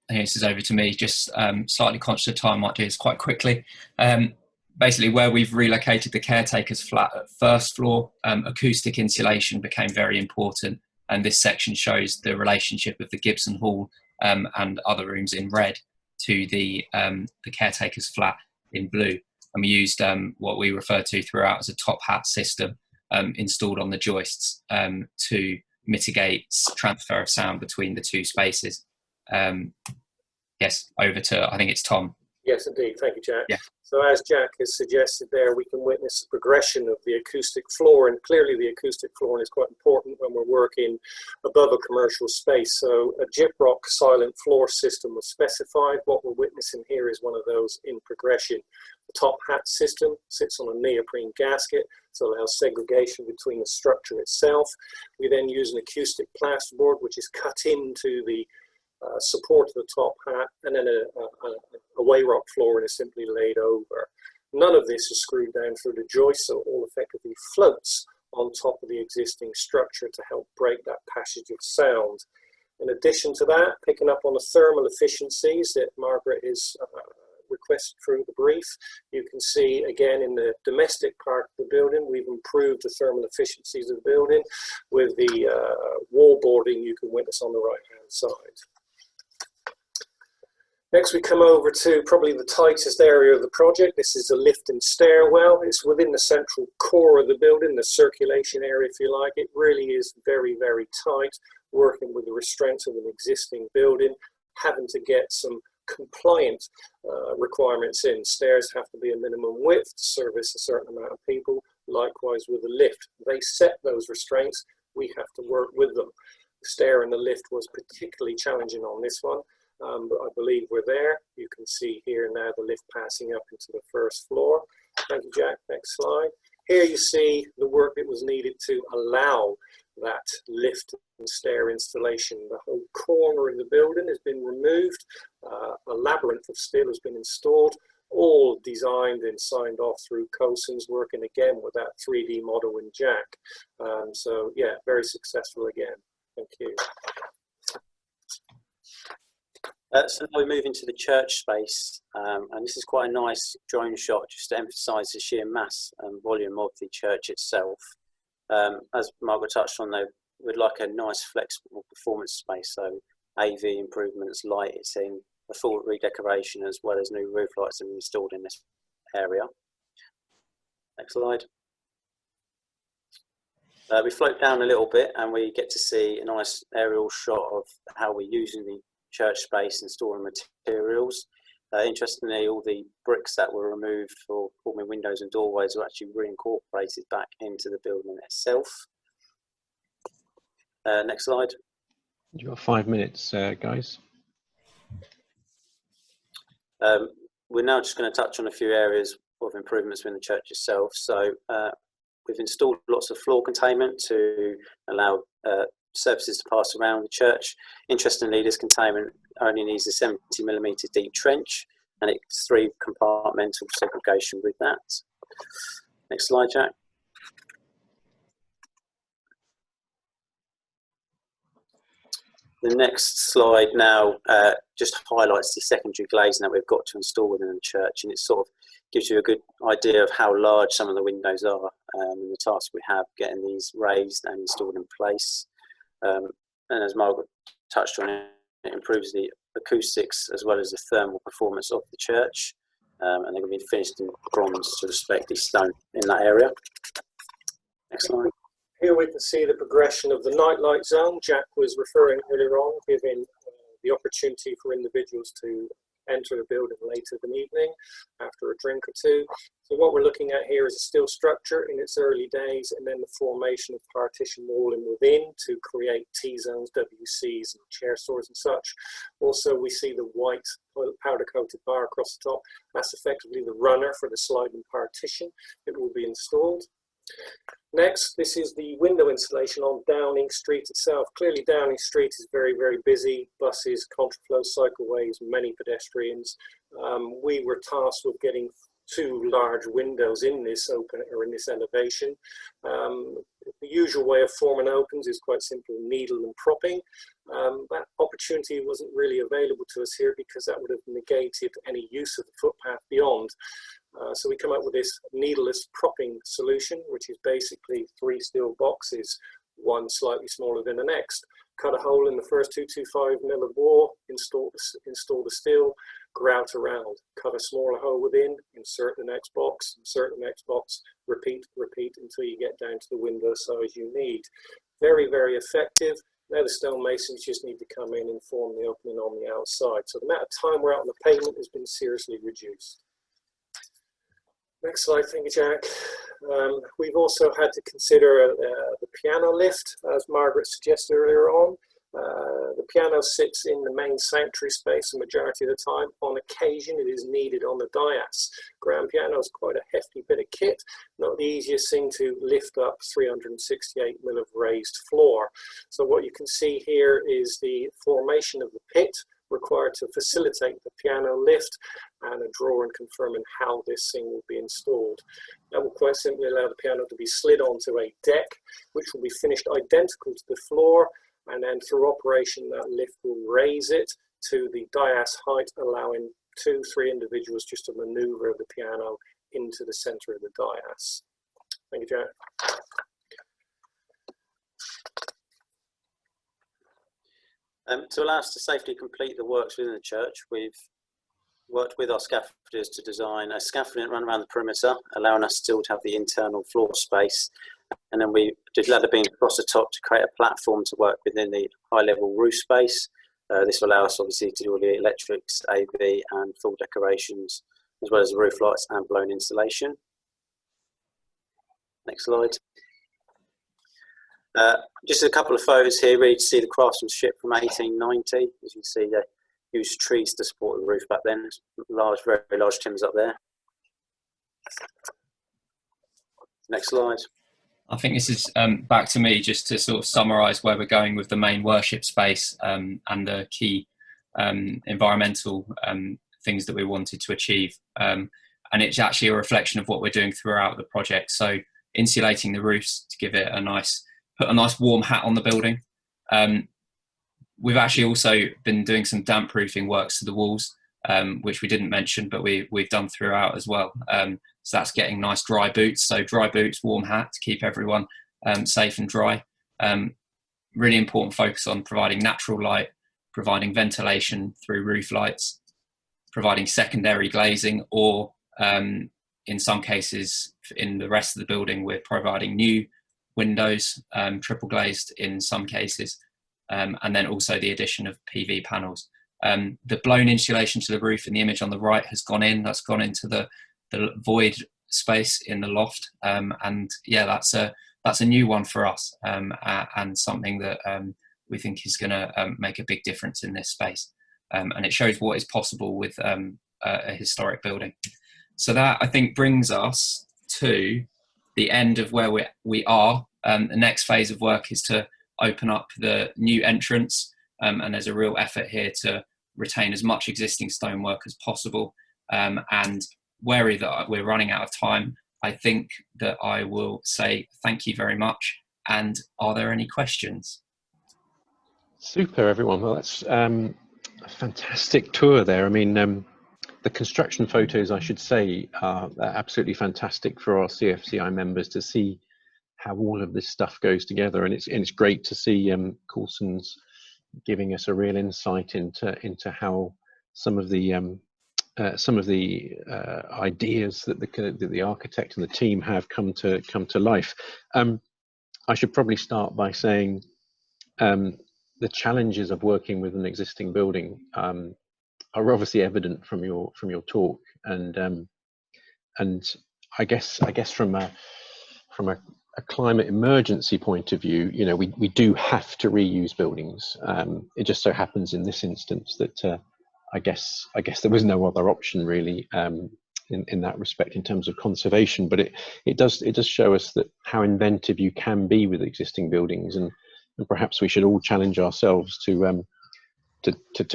This is over to me, just slightly conscious of time, might do this quite quickly. Basically, where we've relocated the caretaker's flat at first floor, acoustic insulation became very important, and this section shows the relationship of the Gibson Hall and other rooms in red to the caretaker's flat in blue. And we used what we refer to throughout as a top hat system installed on the joists to mitigate transfer of sound between the two spaces. guess, over to, I think it's Tom. Yes, indeed. Thank you, Jack. Yeah. So as Jack has suggested there, we can witness the progression of the acoustic floor, and clearly the acoustic flooring is quite important when we're working above a commercial space. So a gyprock silent floor system was specified. What we're witnessing here is one of those in progression. The top hat system sits on a neoprene gasket, so allows segregation between the structure itself. We then use an acoustic plasterboard, which is cut into the support of the top hat, and then a way rock flooring is simply laid over. None of this is screwed down through the joist, so it all effectively floats on top of the existing structure to help break that passage of sound. In addition to that, picking up on the thermal efficiencies that Margaret is requested through the brief, you can see again in the domestic part of the building, we've improved the thermal efficiencies of the building with the wall boarding you can witness on the right hand side. Next we come over to probably the tightest area of the project. This is a lift and stairwell. It's within the central core of the building, the circulation area if you like. It really is very, very tight, working with the restraints of an existing building, having to get some compliant requirements in. Stairs have to be a minimum width to service a certain amount of people. Likewise with the lift. They set those restraints, we have to work with them. The stair and the lift was particularly challenging on this one. But I believe we're there. You can see here now the lift passing up into the first floor. Thank you, Jack. Next slide. Here you see the work that was needed to allow that lift and stair installation. The whole corner of the building has been removed. A labyrinth of steel has been installed, all designed and signed off through Coulson's, working again with that 3D model in Jack. So yeah, very successful again. Thank you. So now we move into the church space, and this is quite a nice drone shot just to emphasise the sheer mass and volume of the church itself. As Margaret touched on though, we'd like a nice flexible performance space, so AV improvements, lighting, a full redecoration as well as new roof lights have been installed in this area. Next slide. We float down a little bit and we get to see a nice aerial shot of how we're using the church space and storing materials. Interestingly, all the bricks that were removed for forming windows and doorways were actually reincorporated back into the building itself. Next slide. You've got 5 minutes, guys. We're now just going to touch on a few areas of improvements within the church itself. So we've installed lots of floor containment to allow surfaces to pass around the church. Interestingly, this containment only needs a 70mm deep trench, and it's 3 compartmental segregation with that. Next slide, Jack. The next slide now just highlights the secondary glazing that we've got to install within the church, and it sort of gives you a good idea of how large some of the windows are and the task we have getting these raised and installed in place. And as Margaret touched on, it improves the acoustics as well as the thermal performance of the church, and they're going to be finished in bronze to respect the stone in that area. Next slide. Here we can see the progression of the nightlight zone. Jack was referring earlier on, giving the opportunity for individuals to enter the building later in the evening after a drink or two. So what we're looking at here is a steel structure in its early days, and then the formation of partition walling within to create T-zones, WCs, and chair stores and such. Also, we see the white powder-coated bar across the top. That's effectively the runner for the sliding partition. It will be installed. Next, this is the window installation on Downing Street itself. Clearly Downing Street is very, very busy. Buses, contraflow cycleways, many pedestrians. We were tasked with getting 2 large windows in this open or in this elevation. The usual way of forming opens is quite simple, needle and propping. That opportunity wasn't really available to us here because that would have negated any use of the footpath beyond. So we come up with this needleless propping solution, which is basically 3 steel boxes, one slightly smaller than the next. Cut a hole in the first 225mm of wall, install the steel, grout around. Cut a smaller hole within, insert the next box, repeat until you get down to the window size you need. Very, very effective. Now the stonemasons just need to come in and form the opening on the outside. So the amount of time we're out on the pavement has been seriously reduced. Next slide, thank you, Jack. We've also had to consider the piano lift, as Margaret suggested earlier on. The piano sits in the main sanctuary space the majority of the time. On occasion, it is needed on the dais. Grand piano is quite a hefty bit of kit, not the easiest thing to lift up 368 mil of raised floor. So what you can see here is the formation of the pit required to facilitate the piano lift, and a drawing confirming how this thing will be installed. That will quite simply allow the piano to be slid onto a deck, which will be finished identical to the floor, and then through operation that lift will raise it to the dais height, allowing 2-3 individuals just to maneuver the piano into the center of the dais. Thank you, Jack. To allow us to safely complete the works within the church, we've worked with our scaffolders to design a scaffolding run around the perimeter, allowing us still to have the internal floor space. And then we did ladder beams across the top to create a platform to work within the high level roof space. This will allow us obviously to do all the electrics, AV and full decorations, as well as the roof lights and blown insulation. Next slide. Just a couple of photos here, really to see the craftsmanship from 1890. As you can see, they used trees to support the roof back then. Large, very large timbers up there. Next slide. I think this is back to me just to sort of summarise where we're going with the main worship space and the key environmental things that we wanted to achieve. And it's actually a reflection of what we're doing throughout the project. So insulating the roofs to give it a nice, put a nice warm hat on the building. We've actually also been doing some damp proofing works to the walls, which we didn't mention, but we've done throughout as well. So that's getting nice dry boots. So dry boots, warm hat to keep everyone safe and dry. Really important focus on providing natural light, providing ventilation through roof lights, providing secondary glazing, or in some cases in the rest of the building, we're providing new windows, triple glazed in some cases, and then also the addition of PV panels. The blown insulation to the roof in the image on the right has gone in. That's gone into the void space in the loft, and yeah, that's a new one for us, and something that we think is going to make a big difference in this space, and it shows what is possible with a historic building. So that, I think, brings us to the end of where we are. The next phase of work is to open up the new entrance, and there's a real effort here to retain as much existing stonework as possible, and wary that we're running out of time, I think that I will say thank you very much. And are there any questions? Super, everyone. Well, that's a fantastic tour there. I mean, the construction photos, I should say, are absolutely fantastic for our CFCI members to see how all of this stuff goes together. And it's great to see Coulson's giving us a real insight into how some of the ideas that the architect and the team have come to life. I should probably start by saying the challenges of working with an existing building are obviously evident from your talk, and I guess from a climate emergency point of view, you know, we do have to reuse buildings. It just so happens in this instance that I guess there was no other option really in that respect in terms of conservation, but it does show us that how inventive you can be with existing buildings, and perhaps we should all challenge ourselves to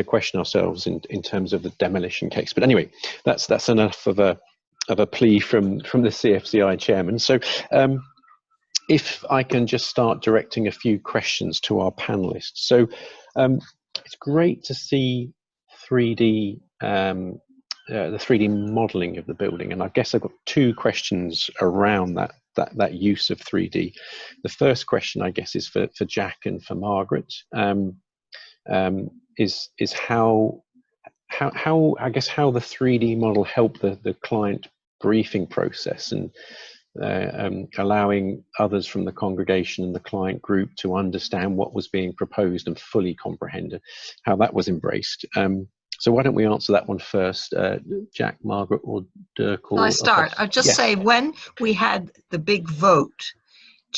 question ourselves in terms of the demolition case. But anyway, that's enough of a plea from the CFCI chairman. So if I can just start directing a few questions to our panelists. So it's great to see the 3D modeling of the building, and I guess I've got two questions around that use of 3D. The first question, I guess, is for Jack and for Margaret. Is how I guess how the 3D model helped the client briefing process, and allowing others from the congregation and the client group to understand what was being proposed and fully comprehend how that was embraced. So why don't we answer that one first, Jack, Margaret, or Dirk? Or I'll start. I'll just say, when we had the big vote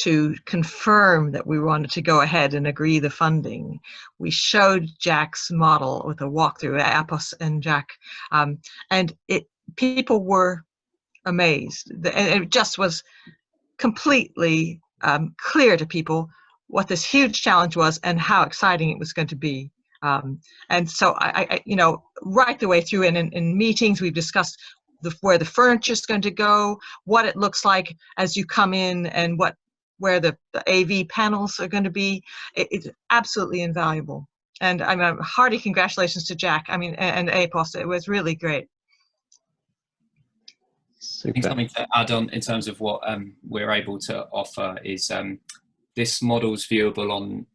to confirm that we wanted to go ahead and agree the funding, we showed Jack's model with a walkthrough, Apos and Jack, and people were amazed. And it just was completely clear to people what this huge challenge was and how exciting it was going to be. And so I you know, right the way through in meetings, we've discussed where the furniture is going to go, what it looks like as you come in, and where the AV panels are going to be. It's absolutely invaluable. And I'm a hearty congratulations to Jack. I mean, and Apos. It was really great. I think something to add on in terms of what we're able to offer is this model's viewable on,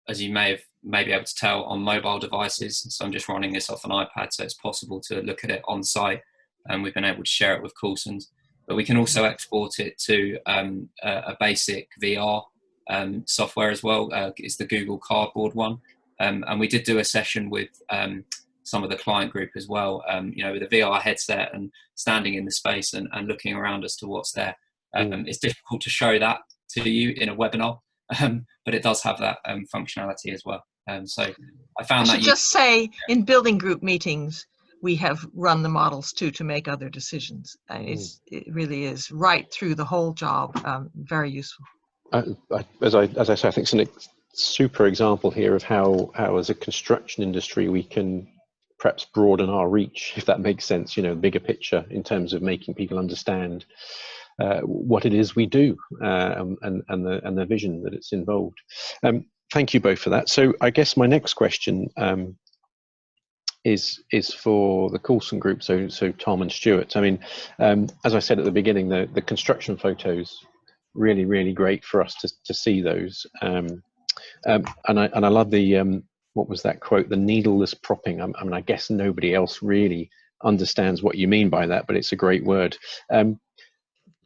as you may be able to tell, on mobile devices. So I'm just running this off an iPad, so it's possible to look at it on site, and we've been able to share it with Coulson's. But we can also export it to a basic VR software as well. It's the Google Cardboard one, and we did do a session with some of the client group as well, you know, with a VR headset and standing in the space and looking around as to what's there. It's difficult to show that to you in a webinar, but it does have that functionality as well. So I found that. Just say, in building group meetings, we have run the models too to make other decisions. It really is right through the whole job, very useful. As I say, I think it's a super example here of how as a construction industry we can perhaps broaden our reach, if that makes sense, you know, bigger picture in terms of making people understand what it is we do, and the vision that it's involved. Thank you both for that. So I guess my next question is for the Coulson group, so Tom and Stuart. I mean, as I said at the beginning, the construction photos, really great for us to see those, and I love the what was that quote, the needleless propping. I mean, I guess nobody else really understands what you mean by that, but it's a great word.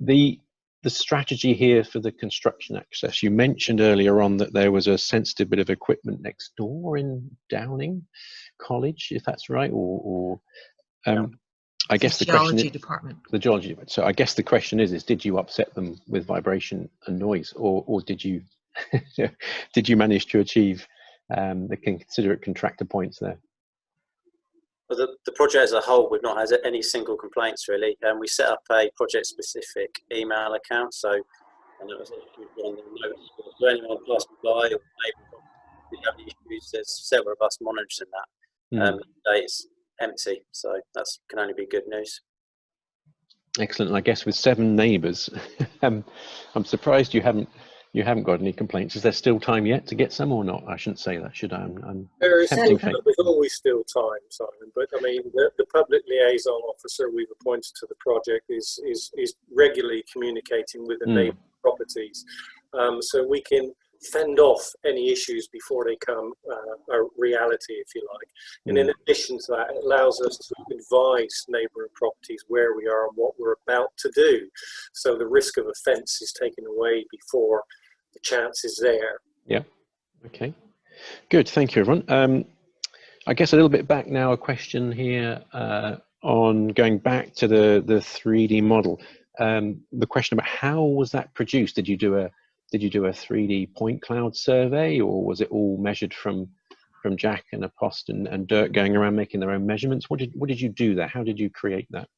The strategy here for the construction access, you mentioned earlier on that there was a sensitive bit of equipment next door in Downing College, if that's right, or I guess the geology department. The geology department. So I guess the question is did you upset them with vibration and noise, or did you did you manage to achieve the considerate contractor points there? Well, the project as a whole, we've not had any single complaints really. We set up a project-specific email account, so and it was on the notes for anyone passing by or neighbouring. If you have any issues, there's several of us monitoring that. It's empty, so that can only be good news. Excellent. And I guess with 7 neighbours, I'm surprised you haven't got any complaints. Is there still time yet to get some, or not? I shouldn't say that, should I? There is always still time, Simon. But I mean, the public liaison officer we've appointed to the project is regularly communicating with the neighbouring properties, so we can fend off any issues before they come a reality, if you like. And in addition to that, it allows us to advise neighbouring properties where we are and what we're about to do. So the risk of offence is taken away before the chance is there. Yeah. Okay. Good. Thank you, everyone. I guess a little bit back now, a question here on going back to the 3D model. The question about how was that produced? Did you do a 3D point cloud survey, or was it all measured from Jack and Apost and Dirk going around making their own measurements? What did you do there? How did you create that?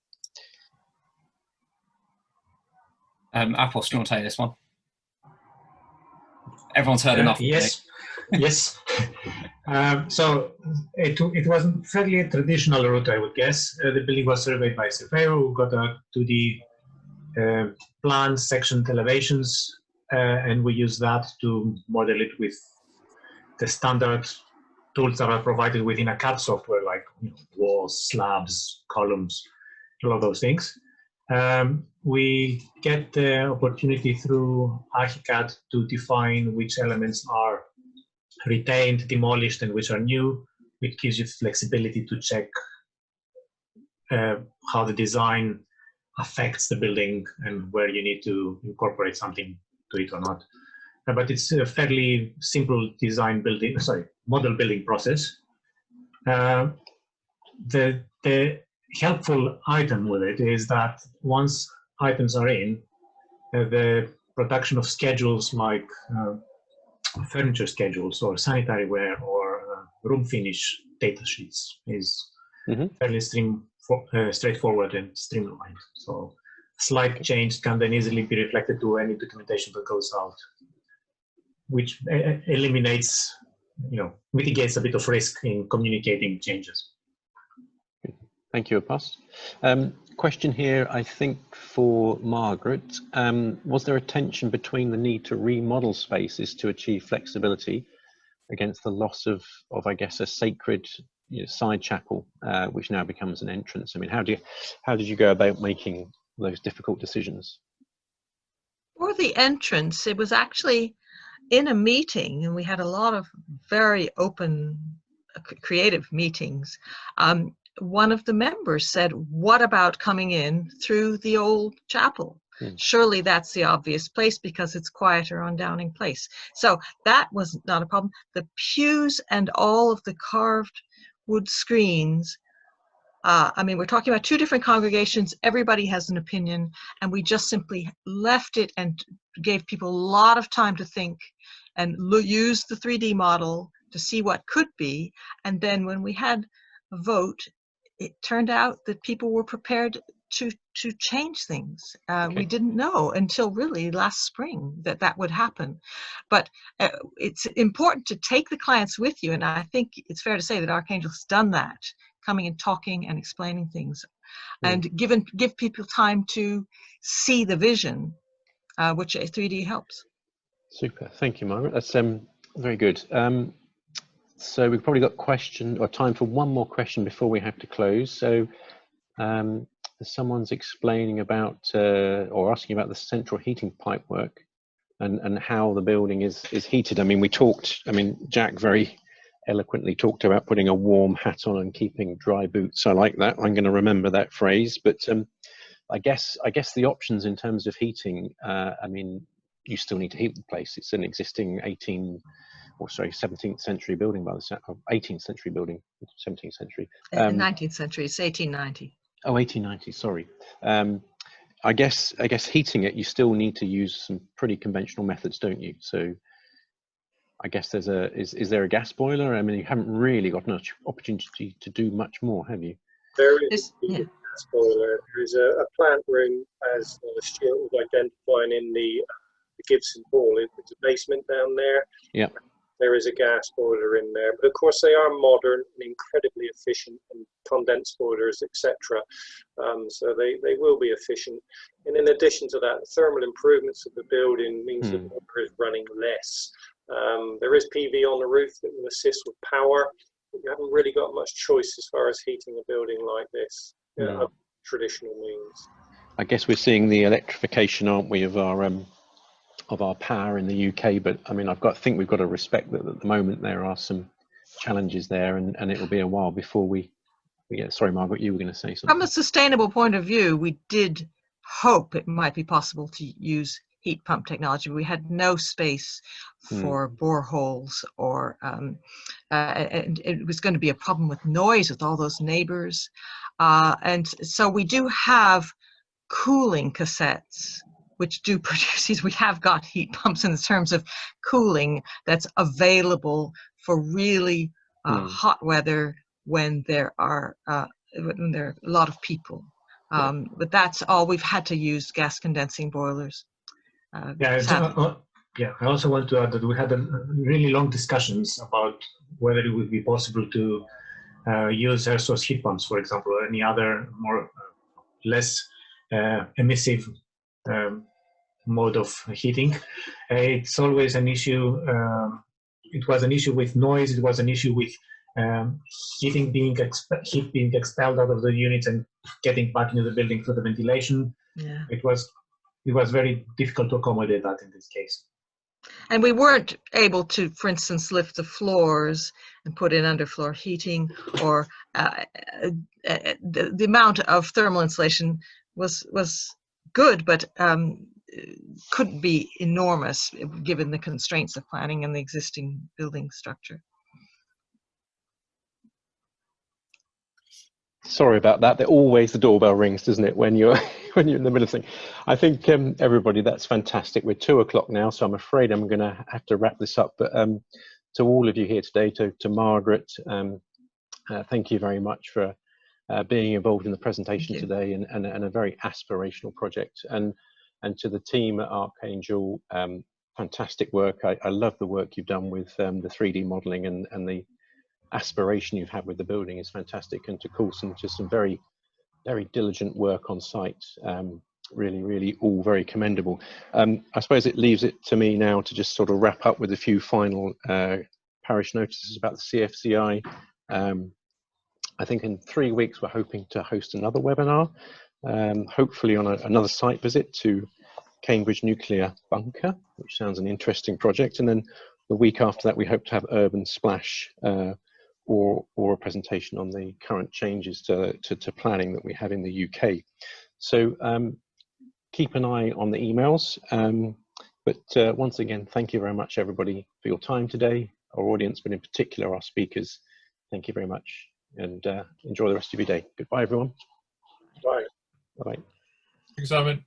Apost, do you want to take this one? Everyone's heard enough. Yes, yes. So it was a fairly traditional route, I would guess. The building was surveyed by a surveyor who got a 2D plans, sectioned elevations, and we use that to model it with the standard tools that are provided within a CAD software, like walls, slabs, columns, all of those things. We get the opportunity through ArchiCAD to define which elements are retained, demolished, and which are new, which gives you flexibility to check how the design affects the building and where you need to incorporate something to it or not. But it's a fairly simple model building process. The helpful item with it is that once items are in, the production of schedules like furniture schedules or sanitary ware or room finish data sheets is fairly straightforward and streamlined. So slight change can then easily be reflected to any documentation that goes out, which eliminates, mitigates a bit of risk in communicating changes. Thank you, Apas. Question here, I think, for Margaret. Was there a tension between the need to remodel spaces to achieve flexibility against the loss of I guess, a sacred side chapel, which now becomes an entrance? I mean, how did you go about making those difficult decisions? For the entrance, it was actually in a meeting, and we had a lot of very open, creative meetings. One of the members said, what about coming in through the old chapel? Surely that's the obvious place because it's quieter on Downing Place. So that was not a problem. The pews and all of the carved wood screens, I mean, we're talking about two different congregations. Everybody has an opinion, and we just simply left it and gave people a lot of time to think and use the 3D model to see what could be. And then when we had a vote, it turned out that people were prepared to change things. Okay. We didn't know until really last spring that would happen. But it's important to take the clients with you, and I think it's fair to say that Archangel has done that, coming and talking and explaining things, and give people time to see the vision, which 3D helps. Super, thank you, Margaret. That's very good. So we've probably got time for one more question before we have to close. So someone's explaining about or asking about the central heating pipework and how the building is heated. I mean, Jack very eloquently talked about putting a warm hat on and keeping dry boots. I like that. I'm going to remember that phrase. But I guess the options in terms of heating, I mean, you still need to heat the place. It's an existing 17th century building, by the 18th century building, 17th century. 19th century, it's 1890. Oh, 1890, sorry. I guess heating it, you still need to use some pretty conventional methods, don't you? So I guess is there a gas boiler? I mean, you haven't really got much opportunity to do much more, have you? There is a gas boiler. There is a plant room, as Stuart was identifying in the Gibson Hall. It's a basement down there. Yeah. There is a gas boiler in there, but of course they are modern and incredibly efficient, and condensed boilers, etc. So they will be efficient. And in addition to that, the thermal improvements of the building means the water is running less. There is PV on the roof that will assist with power. You haven't really got much choice as far as heating a building like this, traditional means. I guess we're seeing the electrification, aren't we, of our power in the UK, but I mean, I think we've got to respect that at the moment there are some challenges there, and it will be a while before we get. Sorry, Margaret, you were going to say something. From a sustainable point of view, we did hope it might be possible to use heat pump technology. We had no space for boreholes, or and it was going to be a problem with noise with all those neighbors, and so we do have cooling cassettes which do produce these. We have got heat pumps in terms of cooling that's available for really hot weather when there are a lot of people. But that's all we've had to use, gas condensing boilers. I also want to add that we had really long discussions about whether it would be possible to use air source heat pumps, for example, or any other less emissive mode of heating. It's always an issue. It was an issue with noise. It was an issue with heat being expelled out of the units and getting back into the building through the ventilation. Yeah. It was very difficult to accommodate that in this case. And we weren't able to, for instance, lift the floors and put in underfloor heating, or the amount of thermal insulation was good, but couldn't be enormous given the constraints of planning and the existing building structure. Sorry about that. The doorbell rings, doesn't it, when you're when you're in the middle of things. I think everybody, that's fantastic. We're 2 o'clock now, so I'm afraid I'm going to have to wrap this up. But to all of you here today, to Margaret, thank you very much for being involved in the presentation today, and a very aspirational project. And to the team at Archangel, fantastic work. I love the work you've done with the 3D modelling, and the aspiration you've had with the building is fantastic. And to Coulson, just some very, very diligent work on site. Really all very commendable. I suppose it leaves it to me now to just sort of wrap up with a few final parish notices about the CFCI. I think in 3 weeks we're hoping to host another webinar, hopefully on another site visit to Cambridge Nuclear Bunker, which sounds an interesting project. And then the week after that we hope to have Urban Splash, or a presentation on the current changes to planning that we have in the UK. So keep an eye on the emails. But once again, thank you very much, everybody, for your time today, our audience, but in particular our speakers. Thank you very much, and enjoy the rest of your day. Goodbye, everyone. Bye. Bye-bye. Thanks, Simon.